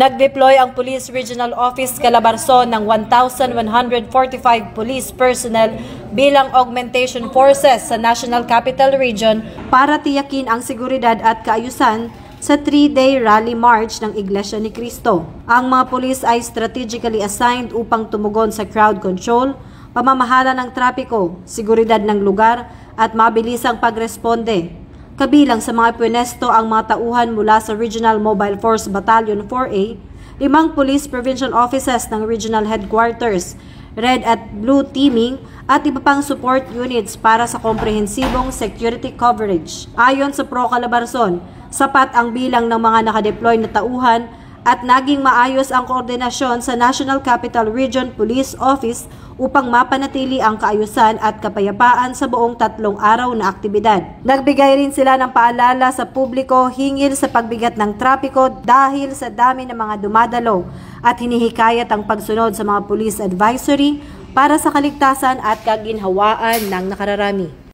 Nag-deploy ang Police Regional Office Calabarzon ng 1,145 police personnel bilang augmentation forces sa National Capital Region para tiyakin ang seguridad at kaayusan sa 3-day rally march ng Iglesia ni Cristo. Ang mga pulis ay strategically assigned upang tumugon sa crowd control, pamamahala ng trapiko, seguridad ng lugar at mabilisang pagresponde. Kabilang sa mga pwenesto ang mga tauhan mula sa Regional Mobile Force Battalion 4A, 5 police provincial offices ng regional headquarters, red at blue teaming at iba pang support units para sa komprehensibong security coverage. Ayon sa Pro Calabarzon, sapat ang bilang ng mga nakadeploy na tauhan at naging maayos ang koordinasyon sa National Capital Region Police Office upang mapanatili ang kaayusan at kapayapaan sa buong 3 araw na aktibidad. Nagbigay rin sila ng paalala sa publiko hinggil sa pagbigat ng trapiko dahil sa dami ng mga dumadalo at hinihikayat ang pagsunod sa mga police advisory para sa kaligtasan at kaginhawaan ng nakararami.